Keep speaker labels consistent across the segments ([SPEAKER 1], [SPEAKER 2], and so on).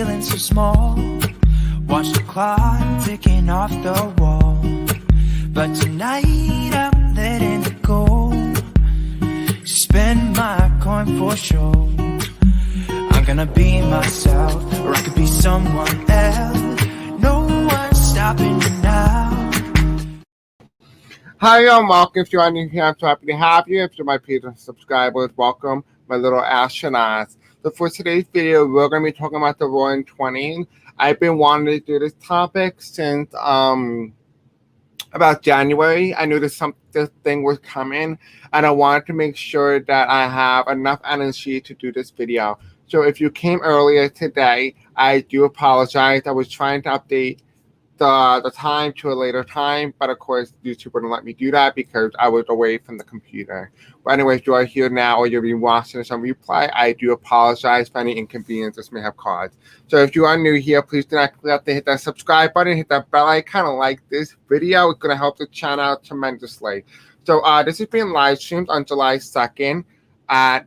[SPEAKER 1] feeling so small. Watch the clock ticking off the wall. But tonight I'm letting it go. Spend my coin for sure. I'm gonna be myself, or I could be someone else. No one's stopping me now.
[SPEAKER 2] Hi, I'm welcome. If you're new here, I'm so happy to have you. If you're my Patreon subscribers, welcome, my little astronauts. So for today's video, we're going to be talking about the Roaring 20s. I've been wanting to do this topic since about January. I knew this thing was coming, and I wanted to make sure that I have enough energy to do this video. So if you came earlier today, I do apologize. I was trying to update the time to a later time, but of course YouTube wouldn't let me do that because I was away from the computer. But anyways, you are here now, or you'll be watching this on replay. I do apologize for any inconvenience this may have caused. So if you are new here, please do not forget to hit that subscribe button, hit that bell icon, and like this video. It's going to help the channel out tremendously. So this is being live streamed on July 2nd at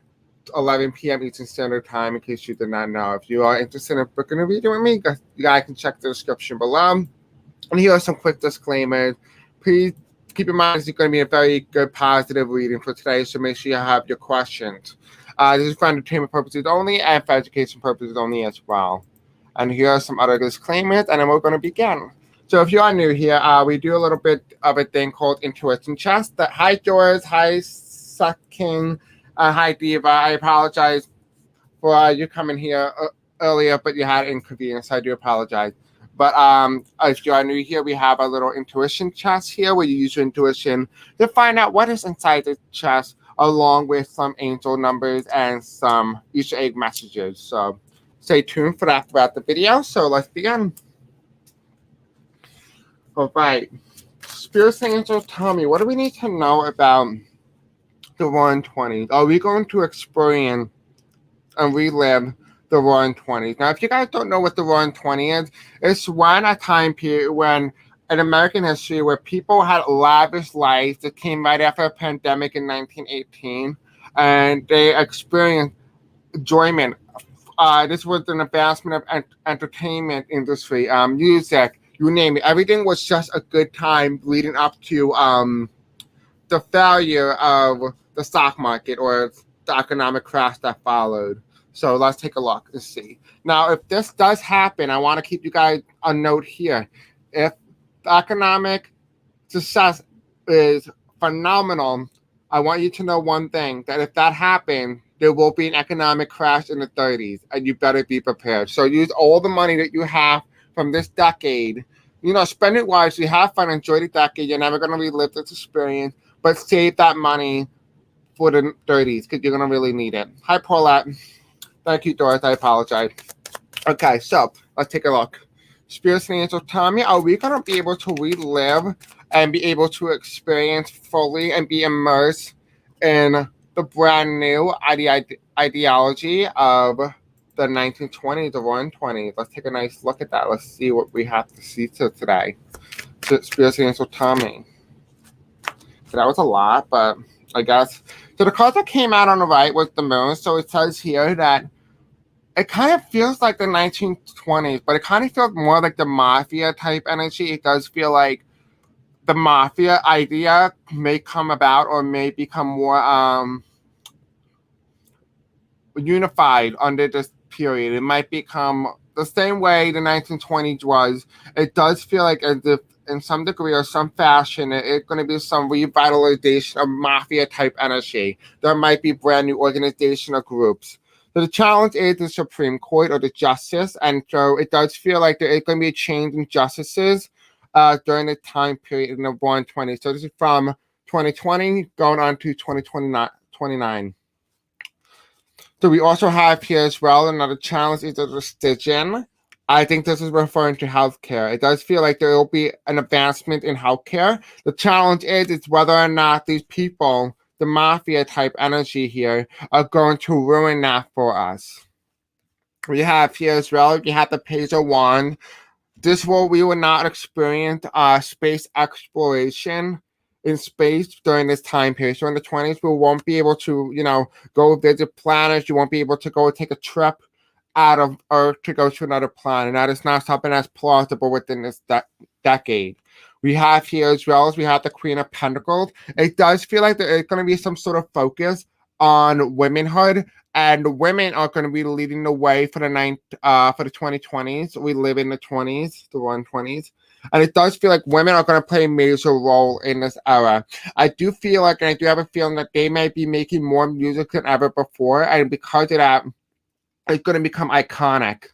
[SPEAKER 2] 11 p.m. Eastern Standard Time, in case you did not know. If you are interested in booking a reading with me, you guys can check the description below. And here are some quick disclaimers. Please keep in mind this is going to be a very good, positive reading for today, so make sure you have your questions. This is for entertainment purposes only and for education purposes only as well. And here are some other disclaimers, and then we're going to begin. So if you are new here, we do a little bit of a thing called Intuition Chess. Hi, George. Hi, Sucking. Hi, Diva. I apologize for you coming here earlier, but you had inconvenience. I do apologize. But if you are new here, we have a little intuition chest here where you use your intuition to find out what is inside the chest, along with some angel numbers and some Easter egg messages. So stay tuned for that throughout the video. So let's begin. All right. Spirit Angel, tell me, what do we need to know about the Roaring 20s? Are we going to experience and relive the Roaring 20s? Now, if you guys don't know what the Roaring 20s is, it's a time period when in American history where people had lavish lives that came right after a pandemic in 1918, and they experienced enjoyment. This was an advancement of entertainment industry, music, you name it. Everything was just a good time leading up to the failure of the stock market or the economic crash that followed. So let's take a look and see. Now, if this does happen, I want to keep you guys a note here. If the economic success is phenomenal, I want you to know one thing, that if that happens, there will be an economic crash in the 30s, and you better be prepared. So use all the money that you have from this decade. You know, spend it wisely, have fun, enjoy the decade. You're never going to relive this experience, but save that money for the 30s because you're going to really need it. Hi, Paulette. Thank you, Doris. I apologize. Okay, so let's take a look. Spirit Angel, tell me, are we going to be able to relive and be able to experience fully and be immersed in the brand new ideology of the 1920s, the Roaring 20s? Let's take a nice look at that. Let's see what we have to see today. Spirit Angel, tell me. So that was a lot, but I guess. So the card that came out on the right was the moon. So it says here that it kind of feels like the 1920s, but it kind of feels more like the mafia type energy. It does feel like the mafia idea may come about or may become more unified under this period. It might become the same way the 1920s was. It does feel like as if in some degree or some fashion, it's going to be some revitalization of mafia type energy. There might be brand new organizational groups. So the challenge is the Supreme Court or the justice, and so it does feel like there is going to be a change in justices during the time period in the Roaring 20s. So this is from 2020 going on to 2029. So we also have here as well another challenge is the decision. I think this is referring to healthcare. It does feel like there will be an advancement in healthcare. The challenge is whether or not these people, the mafia type energy here, are going to ruin that for us. We have here as well, we have the Page of Wands. This world, we will not experience space exploration in space during this time period. So in the 20s, we won't be able to, go visit planets. You won't be able to go take a trip out of Earth to go to another planet. That is not something that's plausible within this decade. We have here as well as we have the Queen of Pentacles. It does feel like there is going to be some sort of focus on womanhood, and women are going to be leading the way for the 2020s. We live in the 20s, the 120s. And it does feel like women are going to play a major role in this era. I do feel like, and I do have a feeling that they may be making more music than ever before. And because of that, it's going to become iconic.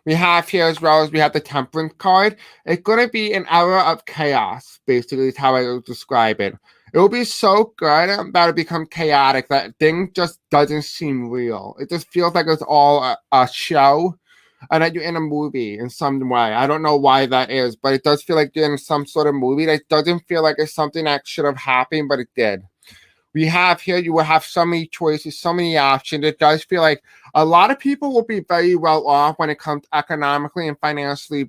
[SPEAKER 2] We have here as well as we have the Temperance card. It's going to be an era of chaos, basically, is how I would describe it. It will be so good that it'll become chaotic that thing just doesn't seem real. It just feels like it's all a show and that you're in a movie in some way. I don't know why that is, but it does feel like you're in some sort of movie that doesn't feel like it's something that should have happened, but it did. We have here, you will have so many choices, so many options. It does feel like a lot of people will be very well off when it comes economically and financially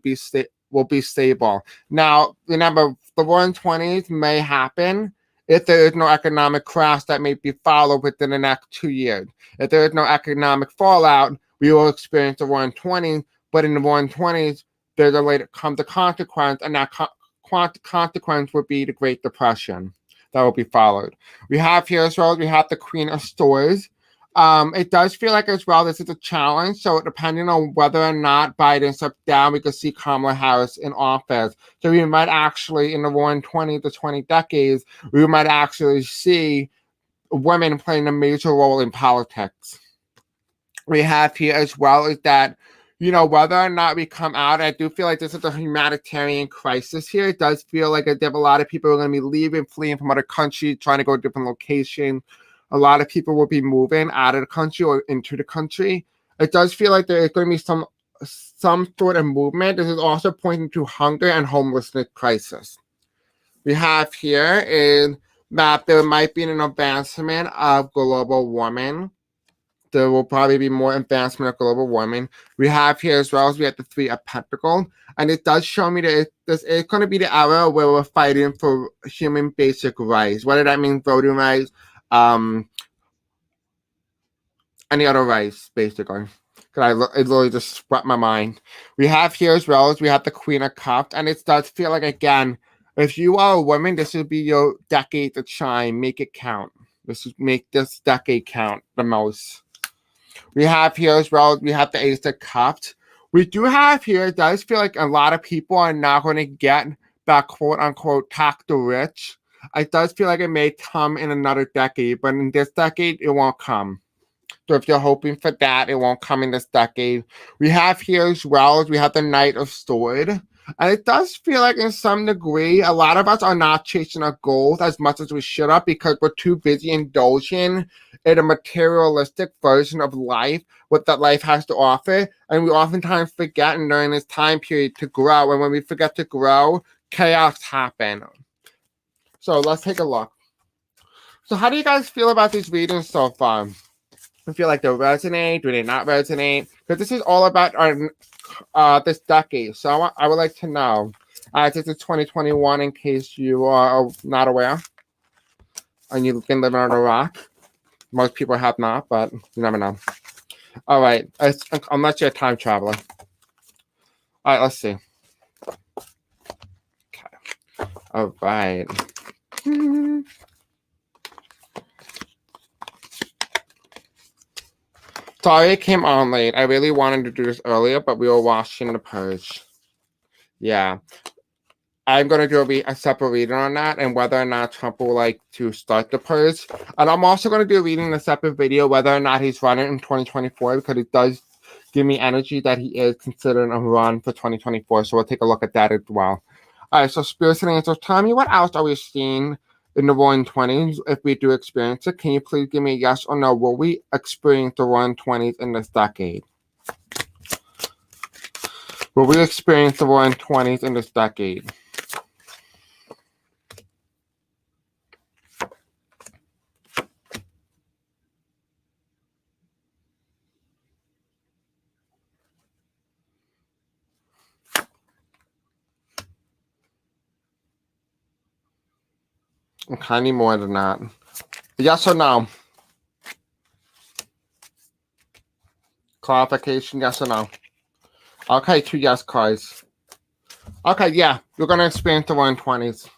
[SPEAKER 2] will be stable. Now, remember, the 120s may happen if there is no economic crash that may be followed within the next 2 years. If there is no economic fallout, we will experience the 120s, but in the 120s, there's a later comes the consequence, and that consequence would be the Great Depression that will be followed. We have here as well, we have the Queen of Swords. It does feel like as well this is a challenge, so depending on whether or not Biden steps down, we could see Kamala Harris in office. So we might actually, in the 120 to 20 decades, we might actually see women playing a major role in politics. We have here as well is that, whether or not we come out, I do feel like this is a humanitarian crisis here. It does feel like there are a lot of people who are going to be leaving, fleeing from other countries, trying to go to different locations. A lot of people will be moving out of the country or into the country. It does feel like there is going to be some sort of movement. This is also pointing to hunger and homelessness crisis. We have here is that there might be an advancement of global warming. There will probably be more advancement of global warming. We have here as well as we have the Three of Pentacles. And it does show me that it's going to be the era where we're fighting for human basic rights. Whether that means voting rights, any other rights, basically. It literally just swept my mind. We have here as well as we have the Queen of Cups. And it does feel like, again, if you are a woman, this would be your decade to shine. Make it count. Make this decade count the most. We have here as well, we have the Ace of Cups. We do have here, it does feel like a lot of people are not going to get that quote-unquote tax the rich. It does feel like it may come in another decade, but in this decade, it won't come. So if you're hoping for that, it won't come in this decade. We have here as well as we have the Knight of Swords. And it does feel like in some degree, a lot of us are not chasing our goals as much as we should have because we're too busy indulging in a materialistic version of life, what that life has to offer. And we oftentimes forget during this time period to grow. And when we forget to grow, chaos happens. So let's take a look. So how do you guys feel about these readings so far? I feel like they resonate? Do they not resonate? Because this is all about our this decade. So I would like to know. This is 2021 in case you are not aware. And you've been living on a rock. Most people have not, but you never know. All right. Unless you're a time traveler. All right, let's see. Okay. All right. Sorry it came on late. I really wanted to do this earlier, but we were watching The Purge. Yeah. I'm going to do a separate reading on that and whether or not Trump will like to start The Purge. And I'm also going to do a reading in a separate video whether or not he's running in 2024 because it does give me energy that he is considering a run for 2024. So we'll take a look at that as well. All right, so Spirits and Angels, tell me what else are we seeing in the roaring 20s if we do experience it? Can you please give me a yes or no? Will we experience the roaring 20s in this decade? Will we experience the roaring 20s in this decade? Okay, I need more than that. Yes or no? Clarification, yes or no? Okay, 2 yes cards. Okay, yeah, we're going to experience the 120s.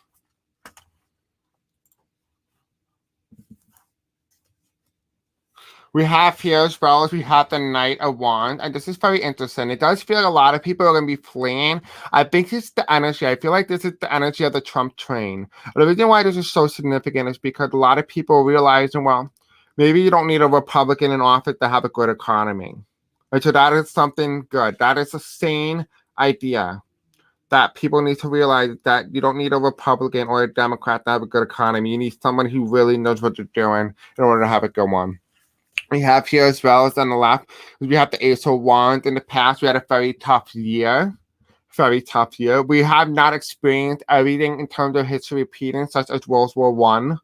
[SPEAKER 2] We have here, as well as we have the Knight of Wands, and this is very interesting. It does feel like a lot of people are going to be fleeing. I think it's the energy. I feel like this is the energy of the Trump train. And the reason why this is so significant is because a lot of people are realizing, well, maybe you don't need a Republican in office to have a good economy. And so that is something good. That is a sane idea that people need to realize that you don't need a Republican or a Democrat to have a good economy. You need someone who really knows what they're doing in order to have it go on. We have here, as well as on the left, we have the Ace of Wands. In the past, we had a very tough year. Very tough year. We have not experienced everything in terms of history repeating, such as World War I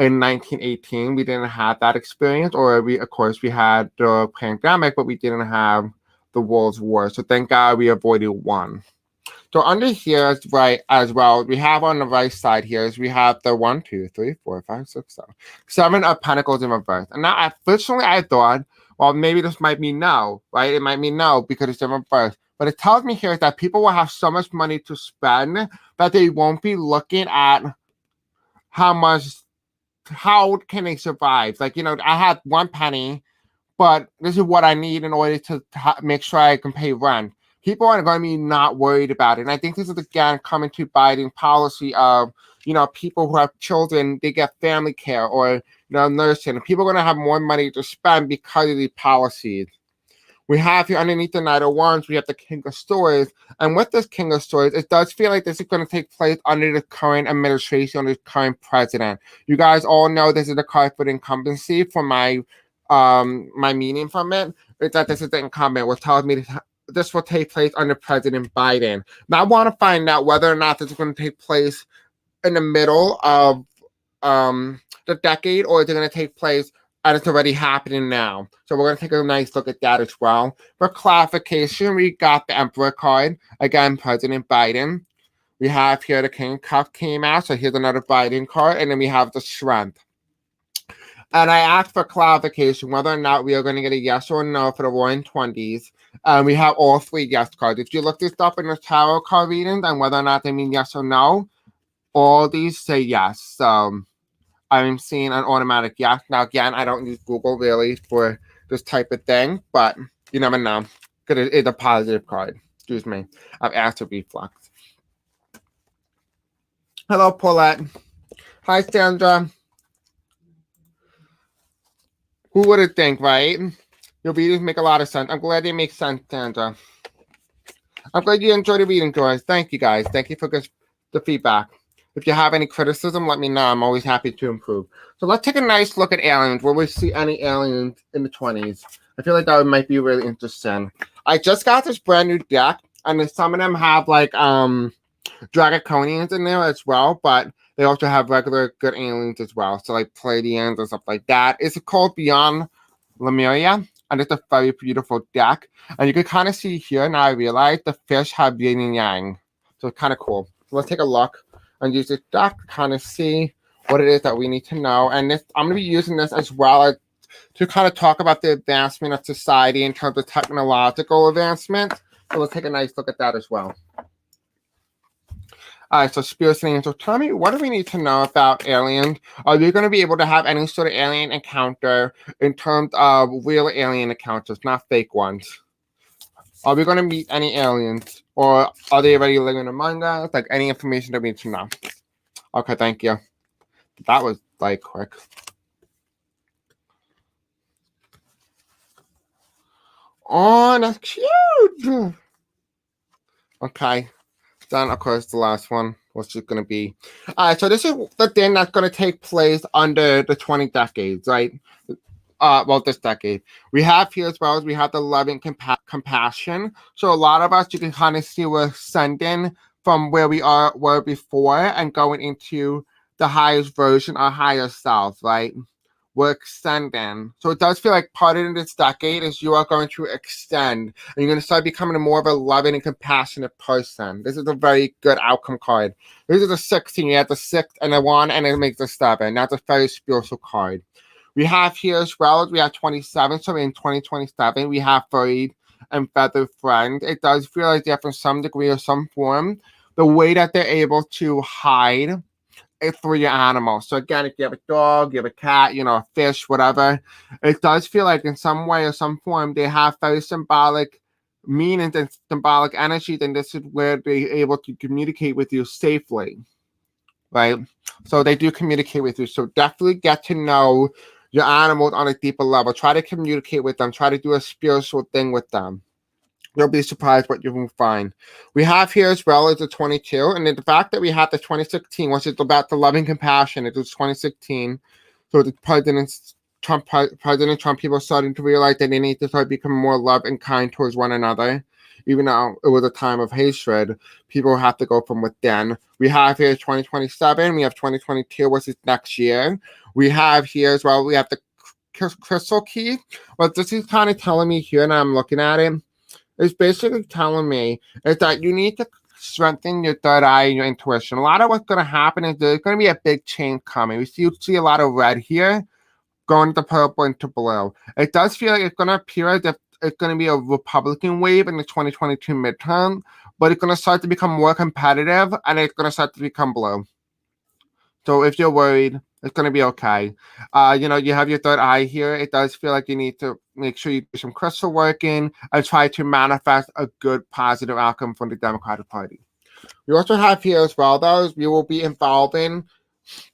[SPEAKER 2] in 1918. We didn't have that experience. Or of course, we had the pandemic, but we didn't have the World War. So thank God we avoided one. So under here is right as well. We have on the right side here is we have the 1, 2, 3, 4, 5, 6, 7. 7 of Pentacles in reverse. And now, unfortunately, I thought, well, maybe this might mean no, right? It might mean no because it's in reverse. But it tells me here that people will have so much money to spend that they won't be looking at how can they survive. Like, I had 1 penny, but this is what I need in order to make sure I can pay rent. People are going to be not worried about it. And I think this is, again, coming to Biden policy of, people who have children, they get family care or, nursing. People are going to have more money to spend because of these policies. We have here underneath the Knight of Wands, we have the King of Swords. And with this King of Swords, it does feel like this is going to take place under the current administration, under the current president. You guys all know this is the card for the incumbency for my meaning from it. It's that this is the incumbent, which tells me this will take place under President Biden. Now, I want to find out whether or not this is going to take place in the middle of the decade, or is it going to take place and it's already happening now. So we're going to take a nice look at that as well. For clarification, we got the Emperor card. Again, President Biden. We have here the King of Cups came out. So here's another Biden card. And then we have the Strength. And I asked for clarification whether or not we are going to get a yes or no for the Roaring 20s. We have all 3 yes cards. If you look this up in the tarot card readings and whether or not they mean yes or no, all these say yes. So I'm seeing an automatic yes. Now, again, I don't use Google really for this type of thing, but you never know. Because it is a positive card. Excuse me. I've asked to reflux. Hello, Paulette. Hi, Sandra. Who would have think, right? Your videos make a lot of sense. I'm glad they make sense, Sandra. I'm glad you enjoyed the reading, Joyce. Thank you, guys. Thank you for the feedback. If you have any criticism, let me know. I'm always happy to improve. So let's take a nice look at aliens. Will we see any aliens in the 20s? I feel like that might be really interesting. I just got this brand new deck, and some of them have like Dragoconians in there as well, but they also have regular good aliens as well. So like Pleiadians and stuff like that. It's called Beyond Lemuria, and it's a very beautiful deck. And you can kind of see here, now I realize the fish have yin and yang. So it's kind of cool. So let's take a look and use this deck to kind of see what it is that we need to know. And this, I'm going to be using this as well to kind of talk about the advancement of society in terms of technological advancement. So let's take a nice look at that as well. All right, so spirits and angels, tell me, what do we need to know about aliens? Are we going to be able to have any sort of alien encounter in terms of real alien encounters, not fake ones? Are we going to meet any aliens? Or are they already living among us? Like, any information that we need to know? Okay, thank you. That was, like, quick. Oh, that's cute! Okay. Then, of course, the last one, which is going to be... All right, so this is the thing that's going to take place under the 20 decades, right? Well, this decade. We have here as well as we have the loving compassion. So a lot of us, you can kind of see we're ascending from where we were before and going into the highest version, our higher self, right? We're extending. So it does feel like part of this decade is you are going to extend and you're going to start becoming more of a loving and compassionate person. This is a very good outcome card. This is a 16. You have the 6 and a 1 and it makes a 7. That's a very spiritual card. We have here as well, we have 27, so in 2027, we have furried and feathered friend. It does feel like they have from some degree or some form, the way that they're able to hide it through your animal. So again, if you have a dog, you have a cat, a fish, whatever, it does feel like in some way or some form, they have very symbolic meaning and symbolic energy, then this is where they're able to communicate with you safely, right? So they do communicate with you. So definitely get to know your animals on a deeper level. Try to communicate with them. Try to do a spiritual thing with them. You'll be surprised what you will find. We have here as well as the 22, and then the fact that we have the 2016, which is about the loving compassion. It was 2016. So the President Trump, people starting to realize that they need to start becoming more love and kind towards one another. Even though it was a time of hatred, people have to go from within. We have here 2027. We have 2022, which is next year. We have here as well, we have the crystal key. What this is kind of telling me here, and I'm looking at it, it's basically telling me is that you need to strengthen your third eye and your intuition. A lot of what's going to happen is there's going to be a big change coming. You see a lot of red here going to purple into blue. It does feel like it's going to appear as if it's going to be a Republican wave in the 2022 midterm, but it's going to start to become more competitive and it's going to start to become blue. So if you're worried, it's going to be okay. You have your third eye here. It does feel like you need to make sure you do some crystal working and try to manifest a good, positive outcome from the Democratic Party. We also have here as well, though, we will be involving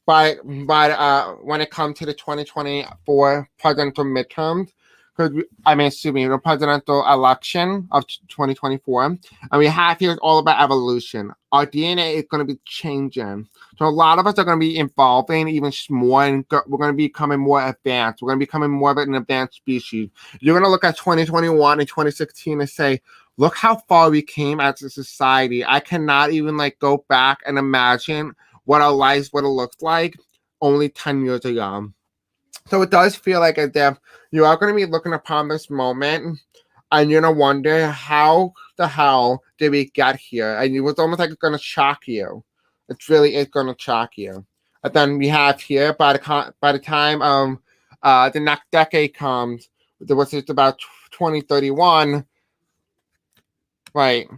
[SPEAKER 2] by when it comes to the 2024 presidential midterms. The presidential election of 2024. And we have here all about evolution. Our DNA is going to be changing. So a lot of us are going to be evolving even more, and we're going to be becoming more advanced. We're going to be becoming more of an advanced species. You're going to look at 2021 and 2016 and say, look how far we came as a society. I cannot even go back and imagine what our lives would have looked like only 10 years ago. So it does feel like as if you are going to be looking upon this moment and you're going to wonder how the hell did we get here? And it was almost like it's going to shock you. It's going to shock you. And then we have here, by the time the next decade comes, which is about 2031, right,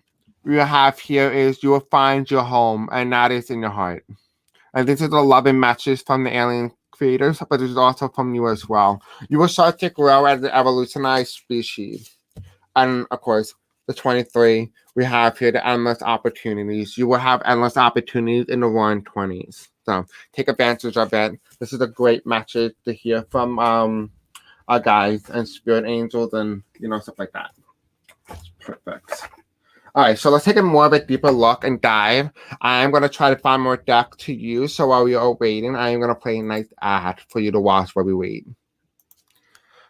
[SPEAKER 2] we have here is you will find your home, and that is in your heart. And this is the loving message from the alien creators, but this is also from you as well. You will start to grow as an evolutionized species. And of course, the 23, we have here the endless opportunities. You will have endless opportunities in the roaring 20s. So take advantage of it. This is a great message to hear from our guides and spirit angels and stuff like that. That's perfect. All right, so let's take a more of a deeper look and dive. I'm going to try to find more deck to use. So while we are waiting, I am going to play a nice ad for you to watch while we wait.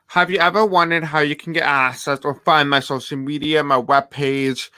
[SPEAKER 2] Have you ever wondered how you can get access or find my social media, my webpage,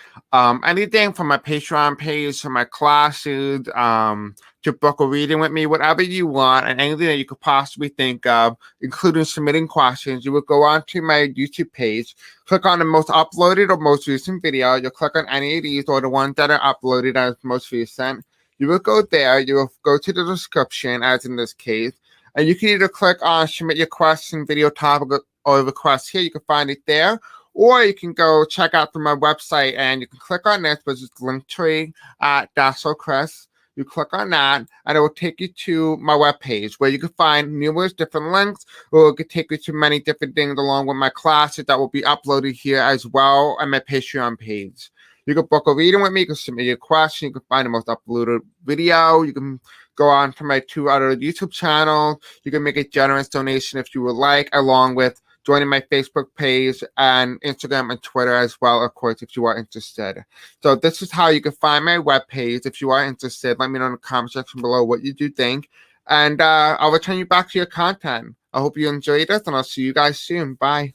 [SPEAKER 2] anything from my Patreon page to my classes, to book a reading with me, whatever you want, and anything that you could possibly think of, including submitting questions? You would go onto my YouTube page, click on the most uploaded or most recent video. You'll click on any of these or the ones that are uploaded as most recent. You will go there. You will go to the description, as in this case. And you can either click on submit your question, video topic, or request here. You can find it there. Or you can go check out through my website and you can click on this, which is Linktree at Chris. You click on that and it will take you to my webpage where you can find numerous different links, or it could take you to many different things along with my classes that will be uploaded here as well on my Patreon page. You can book a reading with me. You can submit your question. You can find the most uploaded video. You can go on to my 2 other YouTube channels. You can make a generous donation if you would like, along with joining my Facebook page and Instagram and Twitter as well, of course, if you are interested. So this is how you can find my webpage. If you are interested, let me know in the comment section below what you do think. And I'll return you back to your content. I hope you enjoyed this, and I'll see you guys soon. Bye.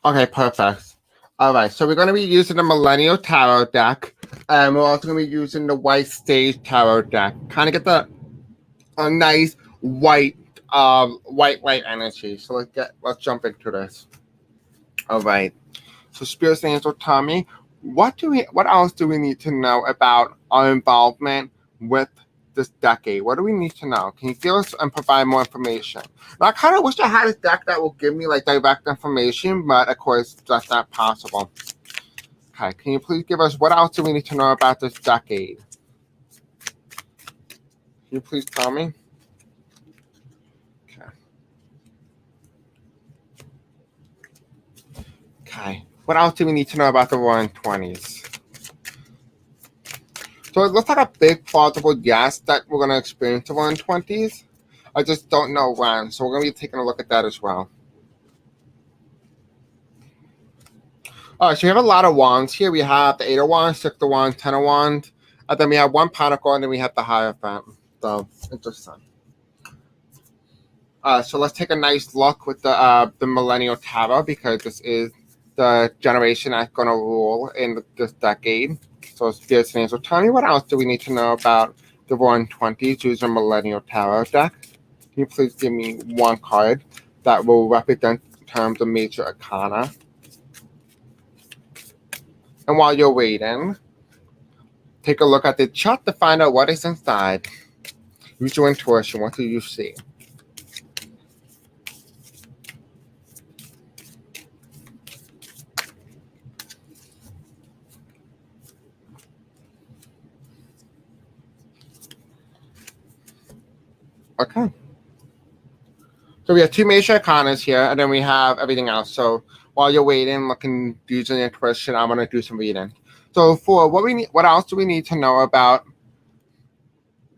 [SPEAKER 2] Okay, perfect. All right, so we're going to be using the Millennial Tarot deck, and we're also going to be using the White Sage Tarot deck. Kind of get a nice white light energy. So let's jump into this. All right. So Spirit Angel, tell me, what else do we need to know about our involvement with this decade? What do we need to know? Can you give us and provide more information? Now, I kind of wish I had a deck that will give me like direct information, but of course that's not possible. Okay, can you please give us what else do we need to know about this decade? Can you please tell me? Okay. Okay. What else do we need to know about the Roaring 20s? So it looks like a big plausible yes that we're going to experience the Roaring 20s. I just don't know when. So we're going to be taking a look at that as well. All right, so we have a lot of wands here. We have the 8 of wands, 6 of wands, 10 of wands. And then we have 1 pentacle, and then we have the Hierophant. So, interesting. So let's take a nice look with the Millennial Tarot, because this is the generation that's going to rule in this decade. So Spirit and Angel, tell me what else do we need to know about the Roaring 20s using Millennial Tarot deck? Can you please give me one card that will represent in terms of major arcana? And while you're waiting, take a look at the chart to find out what is inside. Use your intuition. What do you see? Okay. So we have 2 major arcanas here, and then we have everything else. So while you're waiting, looking, using intuition, I'm gonna do some reading. So for what else do we need to know about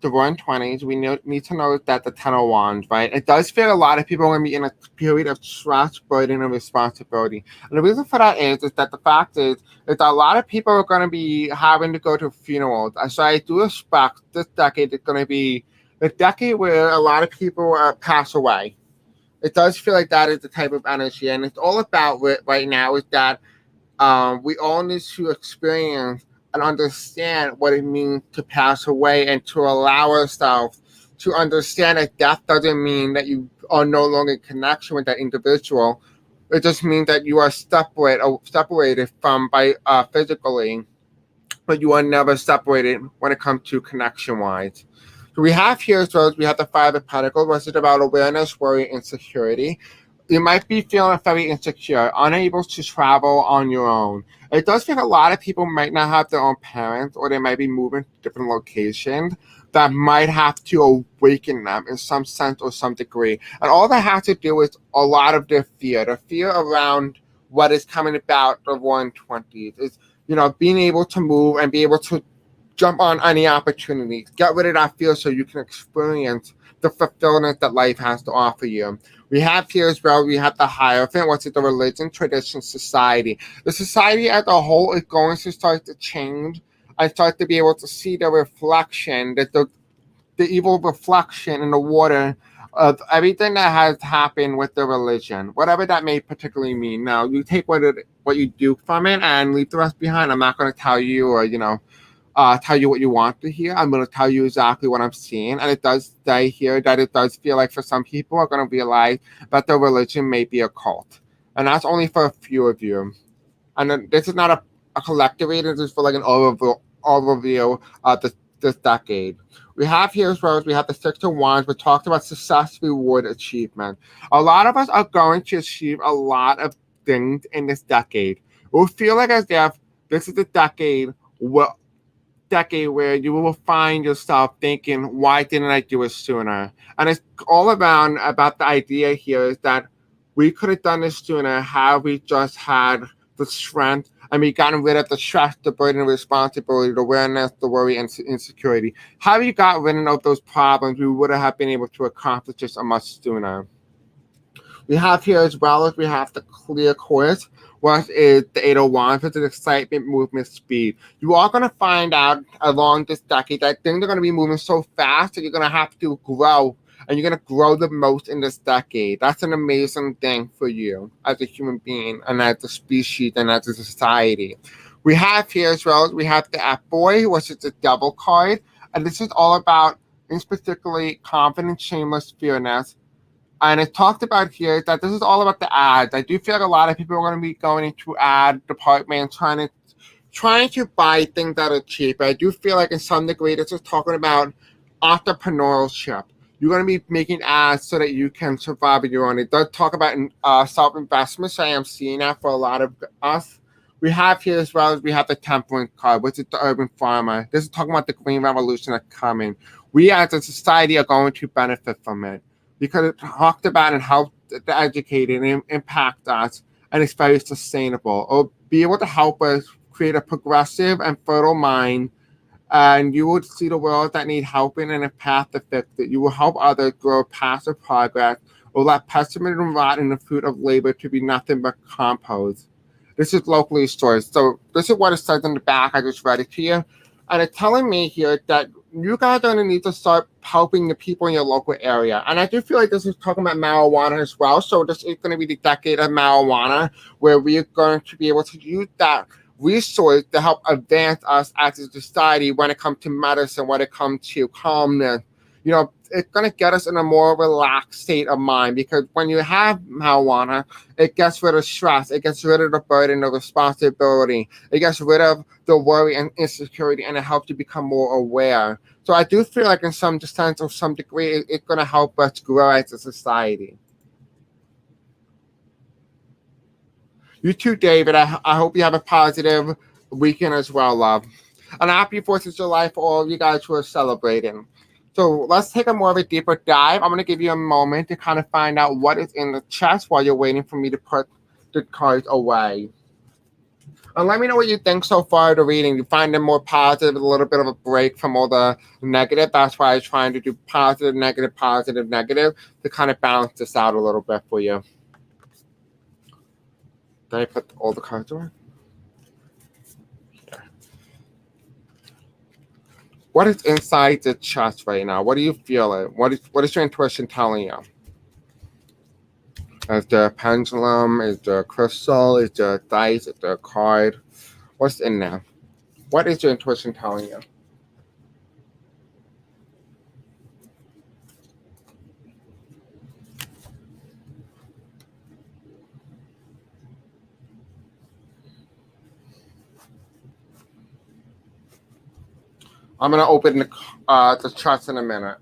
[SPEAKER 2] the Roaring 20s? We need to know that the 10 of Wands, right? It does feel a lot of people are gonna be in a period of stress, burden, and responsibility. And the reason for that is that the fact is that a lot of people are gonna be having to go to funerals. So I do expect this decade is gonna be the decade where a lot of people pass away. It does feel like that is the type of energy, and it's all about right now is that we all need to experience and understand what it means to pass away, and to allow ourselves to understand that death doesn't mean that you are no longer in connection with that individual. It just means that you are separated from by physically, but you are never separated when it comes to connection-wise. So we have here as well as we have the 5 of Pentacles, which is about awareness, worry, insecurity. You might be feeling very insecure, unable to travel on your own. It does feel a lot of people might not have their own parents, or they might be moving to different locations that might have to awaken them in some sense or some degree. And all that has to do with a lot of their fear. The fear around what is coming about the Roaring 20s is, being able to move and be able to jump on any opportunity. Get rid of that fear so you can experience the fulfillment that life has to offer you. We have here as well, we have the Hierophant, which is the religion, tradition, society. The society as a whole is going to start to change and start to be able to see the reflection, that the evil reflection in the water of everything that has happened with the religion, whatever that may particularly mean. Now, you take what you do from it and leave the rest behind. I'm not going to tell you or, tell you what you want to hear. I'm going to tell you exactly what I'm seeing. And it does say here that it does feel like for some people are going to realize that their religion may be a cult. And that's only for a few of you. And this is not a collective reading. This is for like an overview of this decade. We have here as well as we have the 6 of Wands, which talks about success, reward, achievement. A lot of us are going to achieve a lot of things in this decade. We'll feel like as if this is the decade where you will find yourself thinking, why didn't I do it sooner? And it's all around about the idea here is that we could have done this sooner had we just had the strength and we gotten rid of the stress, the burden, the responsibility, the awareness, the worry, and insecurity. Had we got rid of those problems, we would have been able to accomplish this much sooner. We have here as well as we have the clear course, which is the 8 of Wands, which is excitement, movement, speed. You are going to find out along this decade that things are going to be moving so fast that you're going to have to grow, and you're going to grow the most in this decade. That's an amazing thing for you as a human being and as a species and as a society. We have here as well as we have the F-Boy, which is the Devil card, and this is all about, in particularly, confidence, shameless, fearless. And it talked about here that this is all about the ads. I do feel like a lot of people are going to be going into ad department trying to buy things that are cheap. I do feel like in some degree this is talking about entrepreneurship. You're going to be making ads so that you can survive on your own. It does talk about self-investment, so I am seeing that for a lot of us. We have here as well as we have the temperance card, which is the urban farmer. This is talking about the green revolution that's coming. We as a society are going to benefit from it because it talked about and helped the educated and impact us, and it's very sustainable. It'll be able to help us create a progressive and fertile mind, and you will see the world that need helping and a path to fix it. You will help others grow past their progress, or let pessimism rot in the fruit of labor to be nothing but compost. This is locally sourced. So this is what it says in the back. I just read it to you. And it's telling me here that you guys are going to need to start helping the people in your local area. And I do feel like this is talking about marijuana as well. So this is going to be the decade of marijuana, where we are going to be able to use that resource to help advance us as a society when it comes to medicine, when it comes to calmness. You know, it's going to get us in a more relaxed state of mind, because when you have marijuana, it gets rid of stress, it gets rid of the burden of responsibility, it gets rid of the worry and insecurity, and it helps you become more aware. So I do feel like in some sense or some degree, it's going to help us grow as a society. You too, David. I hope you have a positive weekend as well, love. And happy 4th of July for all of you guys who are celebrating. So let's take a more of a deeper dive. I'm going to give you a moment to kind of find out what is in the chest while you're waiting for me to put the cards away. And let me know what you think so far of the reading. You find them more positive, a little bit of a break from all the negative. That's why I was trying to do positive, negative, to kind of balance this out a little bit for you. Did I put all the cards away? Here. What is inside the chest right now? What do you feel it? What is your intuition telling you? Is there a pendulum? Is there a crystal? Is there a dice? Is there a card? What's in there? What is your intuition telling you? I'm going to open the chest in a minute.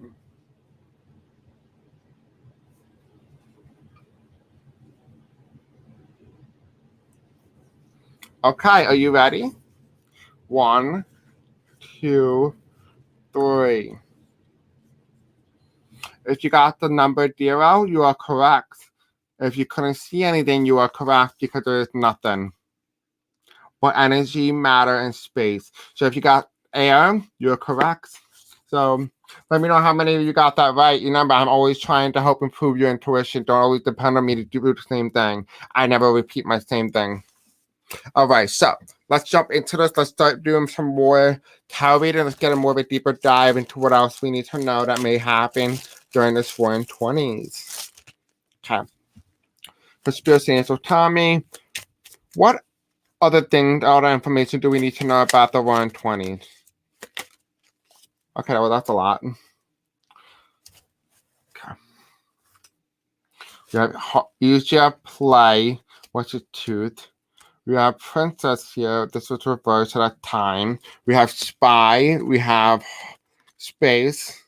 [SPEAKER 2] Okay, are you ready? 1, 2, 3. If you got the number 0, you are correct. If you couldn't see anything, you are correct, because there is nothing but energy, matter, and space. So if you got air, you're correct. So let me know how many of you got that right. Remember, I'm always trying to help improve your intuition. Don't always depend on me to do the same thing. I never repeat my same thing. All right, so let's jump into this. Let's start doing some more tarot reading. Let's get a more of a deeper dive into what else we need to know that may happen during this 420s. Okay. For Spirit Angel Tommy, what other things, other information do we need to know about the 120s? Okay, well, that's a lot. Okay. You have use your play. What's your tooth? We have princess here. This was reversed at that time. We have spy. We have space.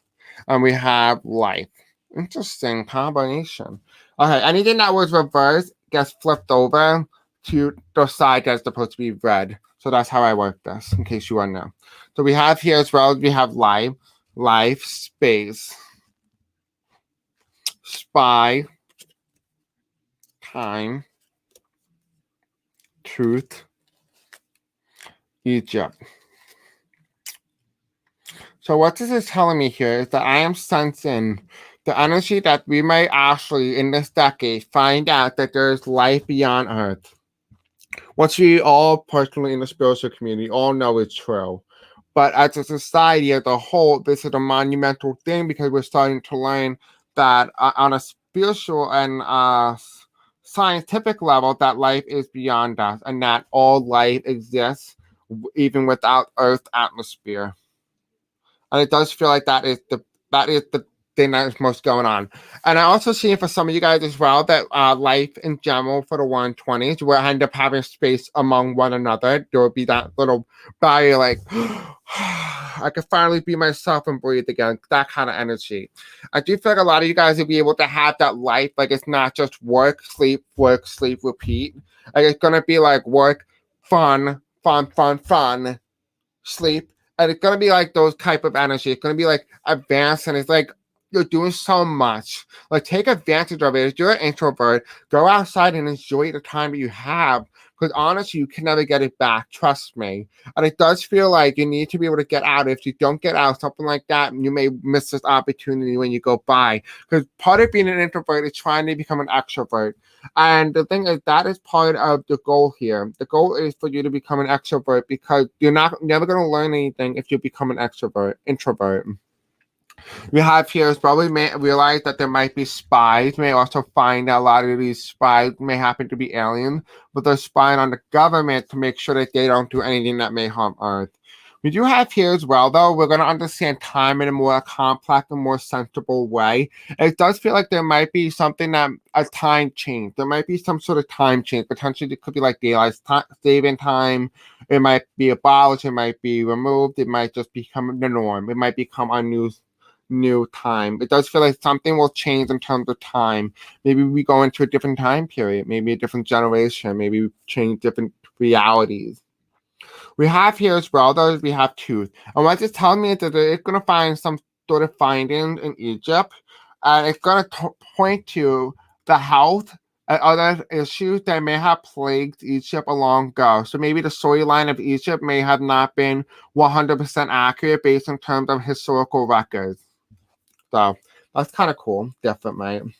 [SPEAKER 2] And we have life. Interesting combination. Okay, anything that was reversed gets flipped over to the side that's supposed to be red. So that's how I work this, in case you want to know. So we have here as well, we have life, space, spy, time, truth, Egypt. So what this is telling me here is that I am sensing the energy that we may actually, in this decade, find out that there is life beyond Earth. Once we all personally in the spiritual community all know it's true. But as a society as a whole, this is a monumental thing, because we're starting to learn that on a spiritual and scientific level, that life is beyond us, and that all life exists even without Earth's atmosphere. And it does feel like that is the thing that's most going on. And I also see for some of you guys as well that life in general for the 120s will end up having space among one another. There will be that little barrier like, I can finally be myself and breathe again. That kind of energy. I do feel like a lot of you guys will be able to have that life. Like it's not just work, sleep, repeat. Like it's going to be like work, fun, sleep. And it's gonna be like those type of energy. It's gonna be like advanced, and it's like you're doing so much. Like take advantage of it. If you're an introvert, go outside and enjoy the time that you have. Because honestly, you can never get it back. Trust me. And it does feel like you need to be able to get out. If you don't get out, something like that, you may miss this opportunity when you go by. Because part of being an introvert is trying to become an extrovert. And the thing is, that is part of the goal here. The goal is for you to become an extrovert because you're never going to learn anything if you become an introvert. We have here is probably may realize that there might be spies. May also find that a lot of these spies may happen to be alien, but they're spying on the government to make sure that they don't do anything that may harm Earth. We do have here as well, though, we're going to understand time in a more complex and more sensible way. It does feel like there might be something that a time change. There might be some sort of time change. Potentially, it could be like daylight saving time. It might be abolished. It might be removed. It might just become the norm. It might become a new time. It does feel like something will change in terms of time. Maybe we go into a different time period. Maybe a different generation. Maybe we change different realities. We have here as well, though, we have tooth. And what it's telling me is that it's going to find some sort of findings in Egypt. And it's going to point to the health and other issues that may have plagued Egypt long ago. So maybe the storyline of Egypt may have not been 100% accurate based in terms of historical records. So that's kind of cool, definitely.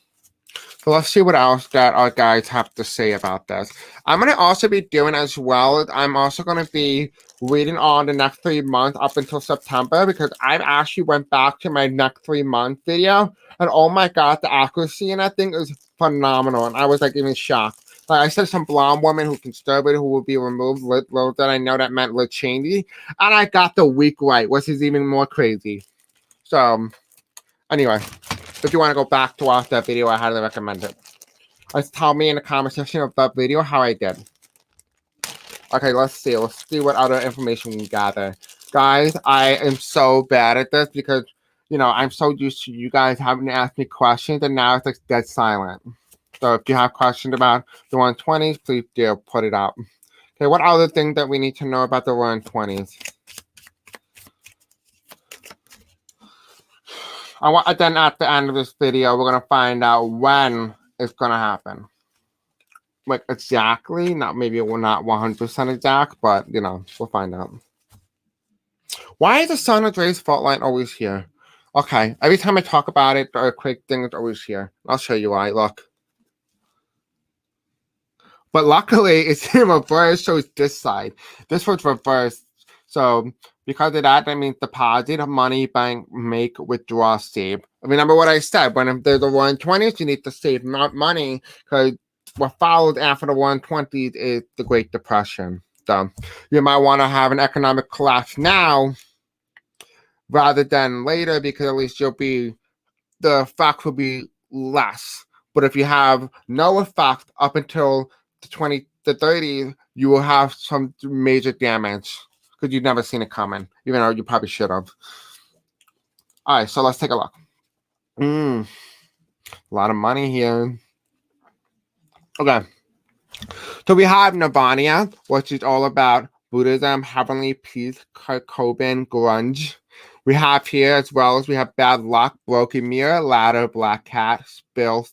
[SPEAKER 2] So let's see what else that our guys have to say about this. I'm going to also be doing as well. I'm also going to be reading on the next 3 months up until September because I've actually went back to my next 3 month video. And oh my God, the accuracy in that thing is phenomenal. And I was like even shocked. Like I said, some blonde woman who conservative who will be removed. Little that I know that meant Liz Cheney. And I got the week right, which is even more crazy. So anyway. If you want to go back to watch that video, I highly recommend it. Just tell me in the comment section of that video how I did. Okay, let's see. Let's see what other information we can gather. Guys, I am so bad at this because, you know, I'm so used to you guys having to ask me questions, and now it's like dead silent. So if you have questions about the 120s, please do put it up. Okay, what other thing that we need to know about the 120s? Then at the end of this video, we're going to find out when it's going to happen. Like exactly, maybe we're not 100% exact, but you know, we'll find out. Why is the San Andreas fault line always here? Okay, every time I talk about it, the quick thing is always here. I'll show you why, look. But luckily, it's in reverse, so it's this side. This was reversed. So because of that, that means deposit, money, bank, make, withdraw, save. Remember what I said, when there's the 120s, you need to save money because what followed after the 120s is the Great Depression. So you might want to have an economic collapse now rather than later because at least the effect will be less. But if you have no effect up until the 30s, you will have some major damage. Because you've never seen it coming, even though you probably should have. All right, so let's take a look. A lot of money here. Okay. So we have Nirvana, which is all about Buddhism, heavenly peace, Kurt Cobain, grunge. We have here as well as we have Bad Luck, Broken Mirror, Ladder, Black Cat, Spill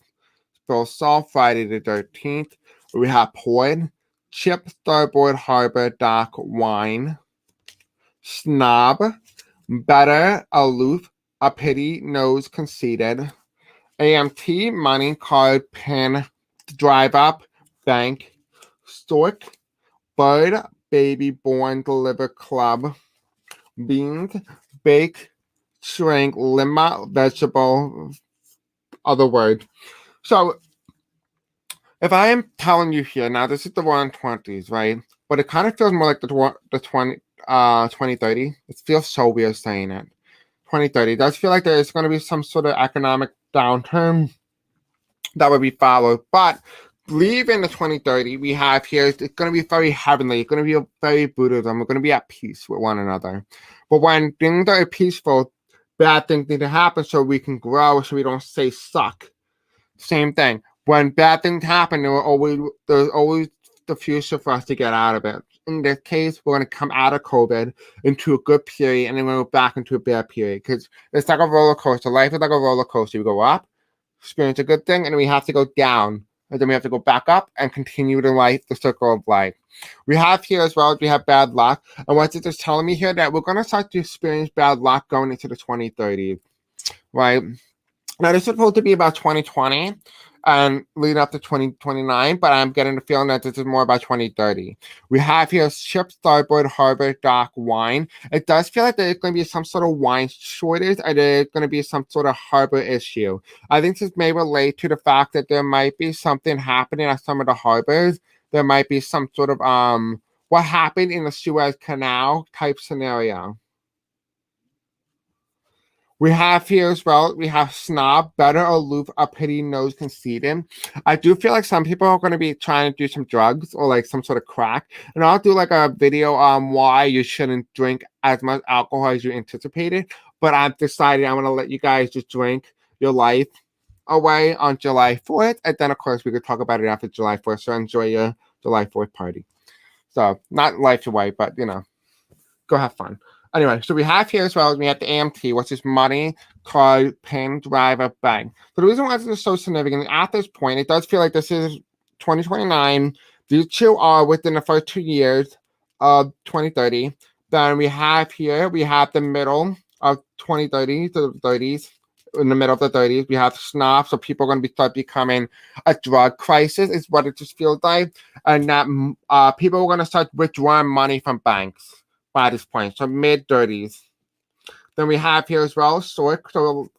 [SPEAKER 2] Salt, Friday the 13th. We have Porn, Chip, Starboard Harbor, Dark Wine. Snob, better, aloof, a pity, nose, conceited. AMT, money, card, pin, drive up, bank. Stork, bird, baby, born, deliver, club. Beans, bake, shrink, lima, vegetable, other word. So, if I am telling you here, now this is the 120s, right? But it kind of feels more like the 2030. It feels so weird saying it. 2030. It does feel like there's going to be some sort of economic downturn that will be followed. But leaving the 2030, we have here, it's going to be very heavenly. It's going to be very Buddhism. We're going to be at peace with one another. But when things are peaceful, bad things need to happen so we can grow, so we don't stay stuck. Same thing. When bad things happen, there's always the future for us to get out of it. In this case, we're going to come out of COVID into a good period, and then we'll go back into a bad period, because it's like a roller coaster. Life is like a roller coaster. We go up, experience a good thing, and then we have to go down, and then we have to go back up and continue the circle of life. We have here as well, we have bad luck, and what's it just telling me here, that we're going to start to experience bad luck going into the 2030s, right? Now, this is supposed to be about 2020 and lead up to 2029, but I'm getting the feeling that this is more about 2030. We have here ship, starboard, harbor, dock, wine. It does feel like there's going to be some sort of wine shortage, and there's going to be some sort of harbor issue. I think this may relate to the fact that there might be something happening at some of the harbors. There might be some sort of what happened in the Suez Canal type scenario. We have here as well, we have snob, better, aloof, a pity, nose, conceited. I do feel like some people are going to be trying to do some drugs or like some sort of crack. And I'll do like a video on why you shouldn't drink as much alcohol as you anticipated. But I've decided I'm going to let you guys just drink your life away on July 4th. And then, of course, we could talk about it after July 4th. So enjoy your July 4th party. So not life away, but, you know, go have fun. Anyway, so we have here as well, we have the AMT, which is money, card, pin, driver, bank. So the reason why this is so significant, at this point, it does feel like this is 2029. These two are within the first 2 years of 2030. Then we have here, we have the middle of 2030 to the 30s. In the middle of the 30s, we have snuff, so people are going to start becoming a drug crisis, is what it just feels like. And that people are going to start withdrawing money from banks by this point, so mid-30s. Then we have here as well, so we're going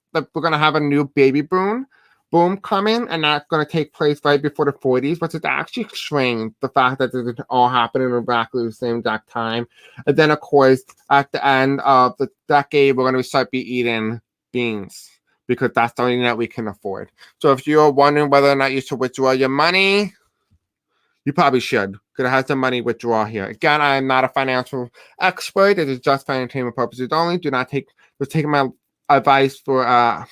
[SPEAKER 2] to have a new baby boom coming, and that's going to take place right before the 40s, but it's actually strange, the fact that it all happened in exactly the same exact time. And then, of course, at the end of the decade, we're going to start eating beans, because that's the only thing that we can afford. So if you're wondering whether or not you should withdraw your money, you probably should, because it has the money withdrawal here. Again, I am not a financial expert. It is just for entertainment purposes only. Do not take my advice for a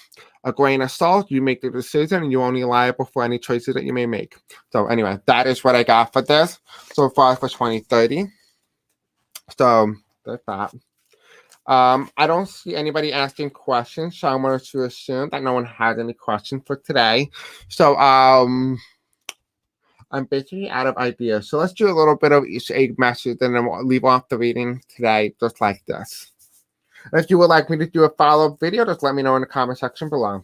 [SPEAKER 2] grain of salt. You make the decision, and you're only liable for any choices that you may make. So anyway, that is what I got for this so far for 2030. So that's that. I don't see anybody asking questions, so I'm going to assume that no one has any questions for today. So I'm basically out of ideas. So let's do a little bit of each egg message, and then we'll leave off the reading today just like this. And if you would like me to do a follow-up video, just let me know in the comment section below.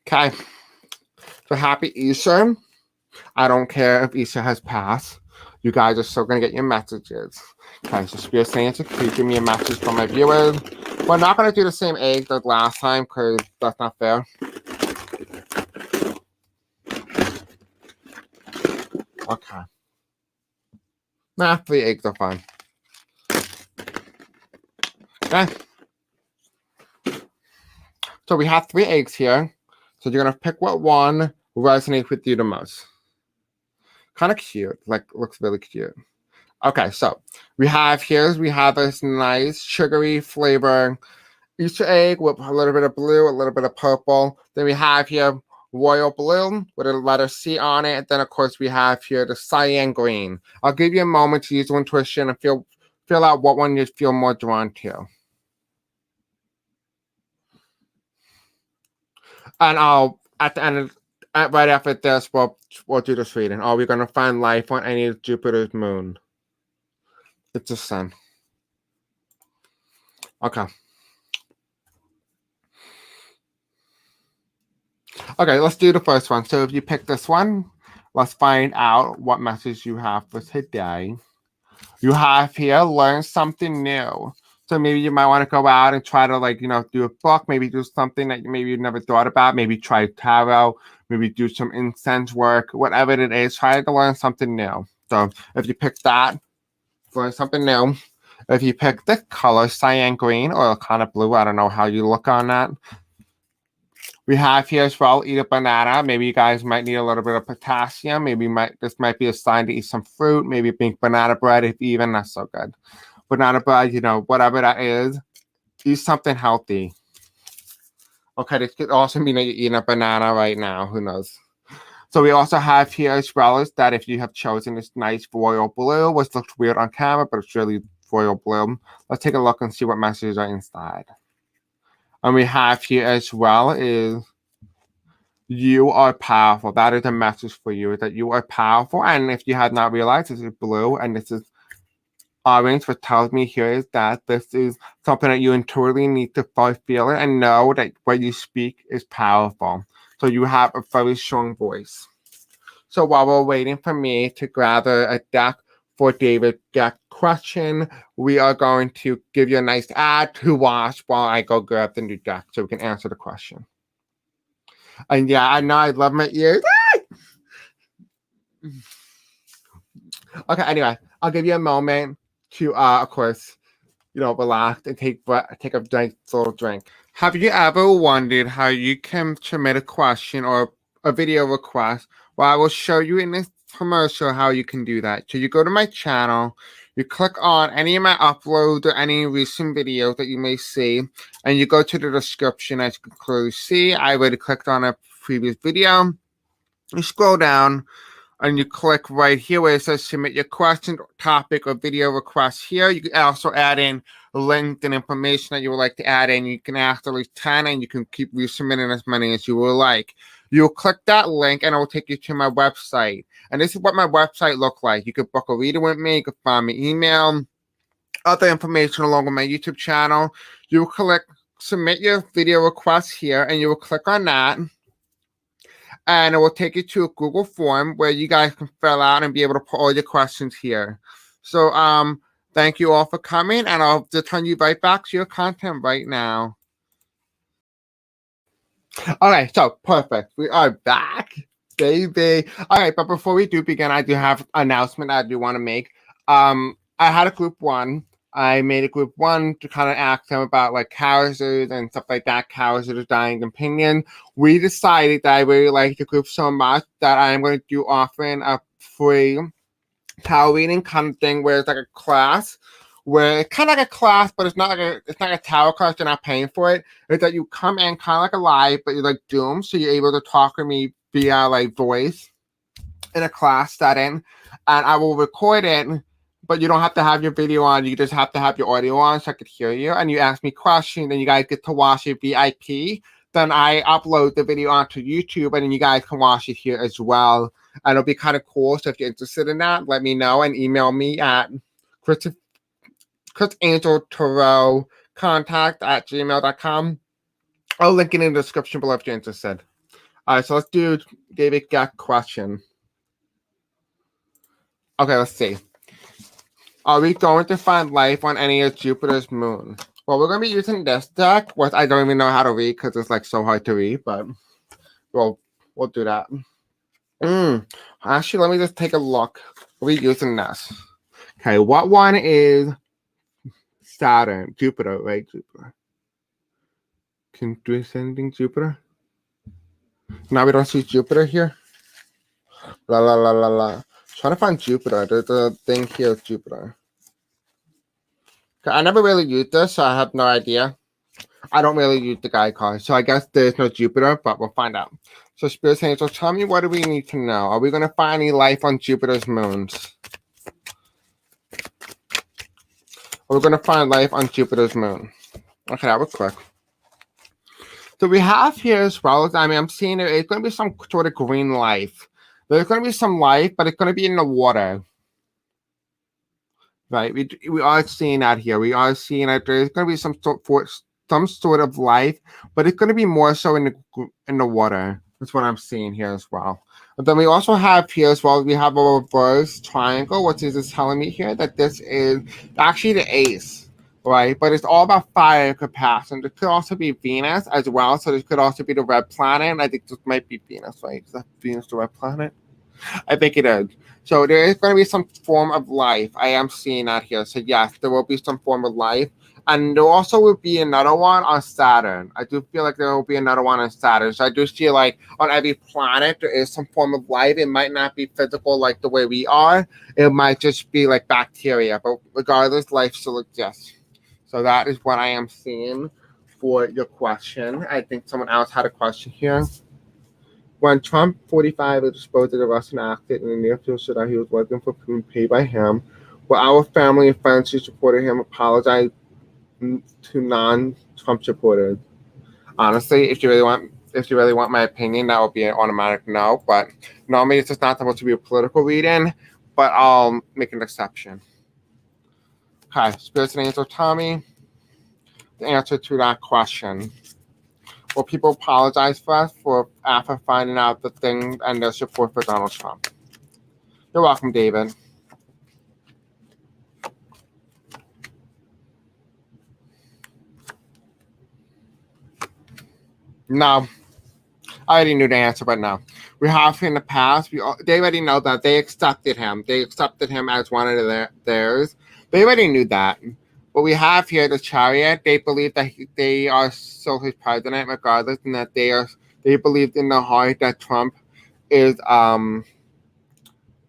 [SPEAKER 2] Okay. So happy Easter. I don't care if Easter has passed. You guys are still going to get your messages. Okay, so Spirit Santa, please give me a message from my viewers. We're not going to do the same egg as last time, because that's not fair. Okay. Nah, 3 eggs are fine. Okay. So we have 3 eggs here. So you're going to pick what one resonates with you the most. Kind of cute. Like, looks really cute. Okay, so we have this nice sugary flavor Easter egg with a little bit of blue, a little bit of purple. Then we have here royal blue with a letter C on it. And then, of course, we have here the cyan green. I'll give you a moment to use your intuition and feel out what one you feel more drawn to. And at the end right after this, we'll do this reading. Are we going to find life on any of Jupiter's moon? It's the sun. Okay. Okay, let's do the first one. So if you pick this one, let's find out what message you have for today. You have here, learn something new. So maybe you might want to go out and try to, do a book, maybe do something that maybe you never thought about, maybe try tarot, maybe do some incense work, whatever it is, try to learn something new. So if you pick that, learn something new. If you pick the color cyan green or kind of blue, I don't know how you look on that. We have here as well, eat a banana. Maybe you guys might need a little bit of potassium. Maybe this might be a sign to eat some fruit. Maybe pink banana bread, if even that's so good. Banana bread, you know, whatever that is, eat something healthy. Okay, this could also mean that you're eating a banana right now. Who knows? So we also have here as well as that if you have chosen this nice royal blue, which looks weird on camera, but it's really royal blue. Let's take a look and see what messages are inside. And we have here as well is you are powerful. That is a message for you, that you are powerful. And if you had not realized, this is blue and this is orange. What tells me here is that this is something that you intuitively need to feel it and know that what you speak is powerful. So you have a very strong voice. So while we're waiting for me to gather a deck for David's deck question, we are going to give you a nice ad to watch while I go grab the new deck so we can answer the question. And yeah, I know I love my ears. Okay, anyway, I'll give you a moment to, of course, you know, relax and take a nice little drink. Have you ever wondered how you can submit a question or a video request? Well, I will show you in this commercial how you can do that. So you go to my channel, you click on any of my uploads or any recent videos that you may see, and you go to the description. As you can clearly see, I already clicked on a previous video. You scroll down and you click right here where it says submit your question, topic, or video request here. You can also add in links and information that you would like to add in. You can ask at least 10 and you can keep resubmitting as many as you would like. You'll click that link and it will take you to my website. And this is what my website looks like. You could book a reading with me. You could find me email, other information along with my YouTube channel. You will click submit your video request here and you will click on that. And it will take you to a Google form where you guys can fill out and be able to put all your questions here. So thank you all for coming, and I'll just turn you right back to your content right now. All right, so perfect. We are back, baby. All right, but before we do begin, I do have an announcement I do want to make. I had a group one. I made a group one to kind of ask them about like houses and stuff like that, houses, dying opinion. We decided that I really like the group so much that I'm going to do offering a free tarot reading kind of thing where it's like a class, where it's kind of like a class, but it's not like a tarot class. You're not paying for it. It's that you come in kind of like a live, but you're like doomed, so you're able to talk with me via like voice in a class setting, and I will record it. But you don't have to have your video on. You just have to have your audio on so I could hear you. And you ask me questions, and you guys get to watch it VIP. Then I upload the video onto YouTube, and then you guys can watch it here as well. And it'll be kind of cool. So if you're interested in that, let me know and email me at ChrisAngelTarotContact@gmail.com. I'll link it in the description below if you're interested. All right, so let's do David Gak question. Okay, let's see. Are we going to find life on any of Jupiter's moon? Well, we're going to be using this deck, which I don't even know how to read because it's like so hard to read, but we'll do that. Actually, let me just take a look. We're using this. Okay, what one is Saturn? Jupiter, right? Jupiter. Can do anything Jupiter? Now we don't see Jupiter here. La la la la la. Trying to find Jupiter. There's a thing here with Jupiter. I never really used this, so I have no idea. I don't really use the guide card, so I guess there's no Jupiter, but we'll find out. So Spirit Angel, tell me, what do we need to know? Are we going to find any life on Jupiter's moons? Are we going to find life on Jupiter's moon? Okay, that was quick. So we have here as well, I'm seeing it's going to be some sort of green life. There's going to be some life, but it's going to be in the water. Right, we are seeing that here. We are seeing that there's going to be some sort of life, but it's going to be more so in the water. That's what I'm seeing here as well. And then we also have here as well, we have a reverse triangle, which is telling me here that this is actually the ace, right? But it's all about fire capacity. It could also be Venus as well. So this could also be the red planet. I think this might be Venus, right? Is that Venus the red planet? I think it is. So there is going to be some form of life. I am seeing that here. So yes, there will be some form of life. And there also will be another one on Saturn. I do feel like there will be another one on Saturn. So I do see like on every planet there is some form of life. It might not be physical like the way we are. It might just be like bacteria. But regardless, life still exists. So that is what I am seeing for your question. I think someone else had a question here. When Trump 45 was exposed to the Russian actor in the near future that he was working for being paid by him, will our family and friends who supported him apologize to non-Trump supporters? Honestly, if you really want my opinion, that would be an automatic no. But normally it's just not supposed to be a political reading, but I'll make an exception. Okay, Spirits and Angel Tommy, the answer to that question. Will people apologize for us for after finding out the thing and their support for Donald Trump? You're welcome, David. No. I already knew the answer, but no. We have in the past, they already know that they accepted him. They accepted him as one of theirs. They already knew that. But we have here the Chariot. They believe that they are still his president, regardless, and that they believed in their heart that Trump is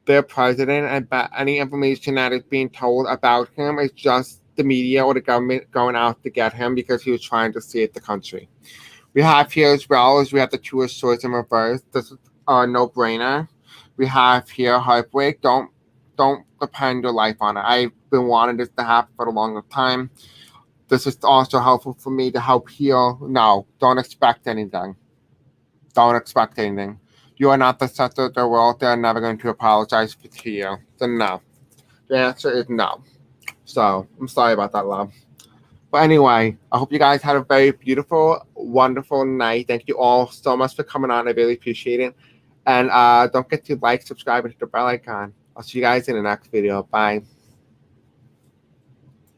[SPEAKER 2] their president, and any information that is being told about him is just the media or the government going out to get him because he was trying to save the country. We have here as well as we have the Two of Swords in reverse. This is a no-brainer. We have here heartbreak. Don't depend your life on it. I've been wanting this to happen for a longer time. This is also helpful for me to help heal. No, don't expect anything. Don't expect anything. You are not the center of the world. They're never going to apologize to you. So no. The answer is no. So I'm sorry about that, love. But anyway, I hope you guys had a very beautiful, wonderful night. Thank you all so much for coming on. I really appreciate it. And don't forget to like, subscribe, and hit the bell icon. I'll see you guys in the next video. Bye.